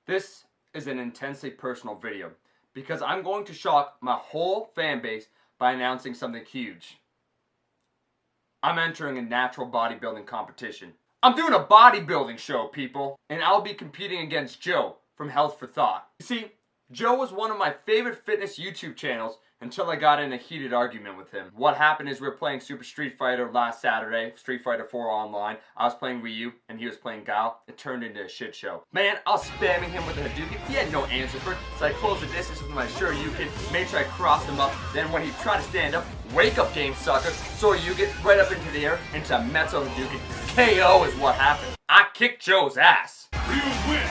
This is an intensely personal video because I'm going to shock my whole fan base by announcing something huge. I'm entering a natural bodybuilding competition. I'm doing a bodybuilding show, people, and I'll be competing against Joe from Health4Thought. You see, Joe was one of my favorite fitness YouTube channels until I got in a heated argument with him. What happened is we were playing Super Street Fighter last Saturday, Street Fighter 4 online. I was playing Ryu and he was playing Guile. It turned into a shit show. Man, I was spamming him with a Hadouken. He had no answer for it, so I closed the distance with my Shoryuken, made sure I crossed him up. Then when he tried to stand up, wake up game sucker, Shoryuken right up into the air, into a Metso Hadouken. KO is what happened. I kicked Joe's ass. You win.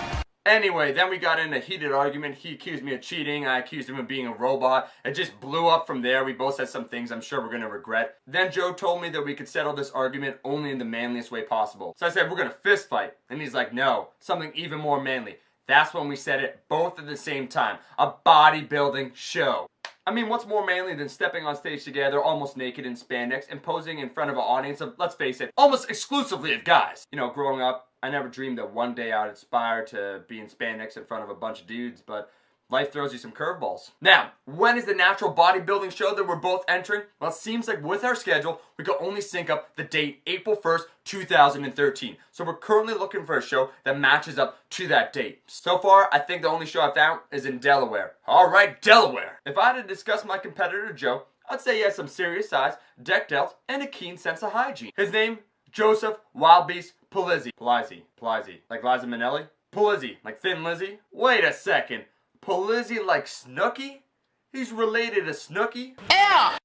Anyway, then we got in a heated argument. He accused me of cheating. I accused him of being a robot. It just blew up from there. We both said some things I'm sure we're going to regret. Then Joe told me that we could settle this argument only in the manliest way possible. So I said, we're going to fist fight. And he's like, no, something even more manly. That's when we said it both at the same time. A bodybuilding show. I mean, what's more manly than stepping on stage together, almost naked in spandex, and posing in front of an audience of, let's face it, almost exclusively of guys. You know, growing up, I never dreamed that one day I'd aspire to be in spandex in front of a bunch of dudes, but life throws you some curveballs. Now, when is the natural bodybuilding show that we're both entering? Well, it seems like with our schedule, we could only sync up the date April 1st, 2013. So we're currently looking for a show that matches up to that date. So far, I think the only show I've found is in Delaware. All right, Delaware. If I had to discuss my competitor, Joe, I'd say he has some serious size, deck delts, and a keen sense of hygiene. His name, Joeseph Wild Beast Polizzi. Like Liza Minnelli? Polizzi, like Thin Lizzy? Wait a second. Polizzi like Snooki? He's related to Snooki? Yeah!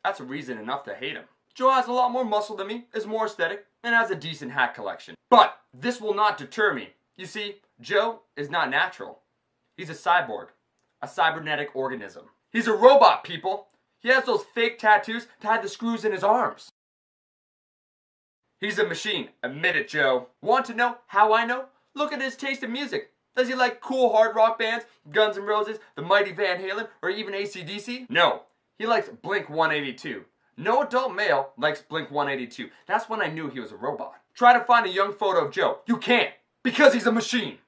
That's a reason enough to hate him. Joe has a lot more muscle than me, is more aesthetic, and has a decent hat collection. But this will not deter me. You see, Joe is not natural. He's a cyborg. A cybernetic organism. He's a robot, people. He has those fake tattoos to hide the screws in his arms. He's a machine. Admit it, Joe. Want to know how I know? Look at his taste in music. Does he like cool hard rock bands, Guns N' Roses, the mighty Van Halen, or even AC/DC? No. He likes Blink 182. No adult male likes Blink 182. That's when I knew he was a robot. Try to find a young photo of Joe. You can't, because he's a machine.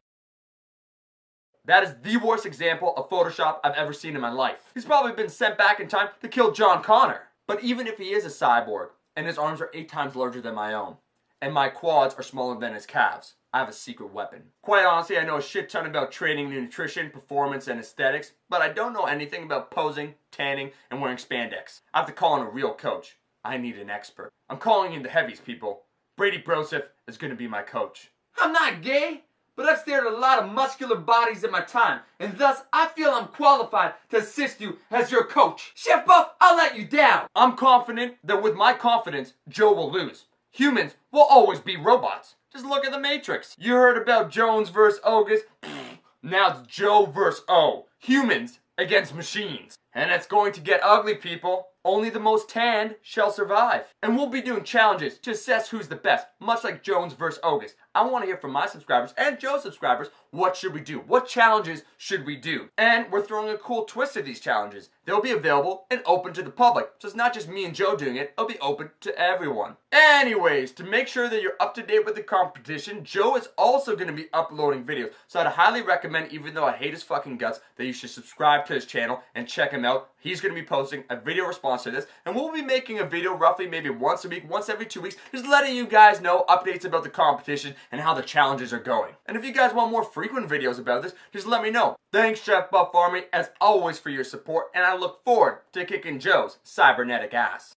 That is the worst example of Photoshop I've ever seen in my life. He's probably been sent back in time to kill John Connor. But even if he is a cyborg, and his arms are 8 times larger than my own, and my quads are smaller than his calves, I have a secret weapon. Quite honestly, I know a shit ton about training, nutrition, performance, and aesthetics, but I don't know anything about posing, tanning, and wearing spandex. I have to call in a real coach. I need an expert. I'm calling in the heavies, people. Brady Broseph is going to be my coach. I'm not gay, but I've stared at a lot of muscular bodies in my time, and thus I feel I'm qualified to assist you as your coach. Chef Buff, I'll let you down. I'm confident that with my confidence, Joe will lose. Humans will always be robots. Just look at the Matrix. You heard about Jones versus August? Now it's Joe versus O. Humans against machines. And it's going to get ugly, people. Only the most tanned shall survive. And we'll be doing challenges to assess who's the best, much like Jones versus August. I want to hear from my subscribers and Joe's subscribers, what should we do? What challenges should we do? And we're throwing a cool twist to these challenges. They'll be available and open to the public. So it's not just me and Joe doing it, it'll be open to everyone. Anyways, to make sure that you're up to date with the competition, Joe is also going to be uploading videos. So I'd highly recommend, even though I hate his fucking guts, that you should subscribe to his channel and check him out. He's going to be posting a video response to this, and we'll be making a video roughly maybe once a week, once every 2 weeks, just letting you guys know updates about the competition and how the challenges are going. And if you guys want more frequent videos about this, just let me know. Thanks, Chef Buff Army, as always, for your support, and I look forward to kicking Joe's cybernetic ass.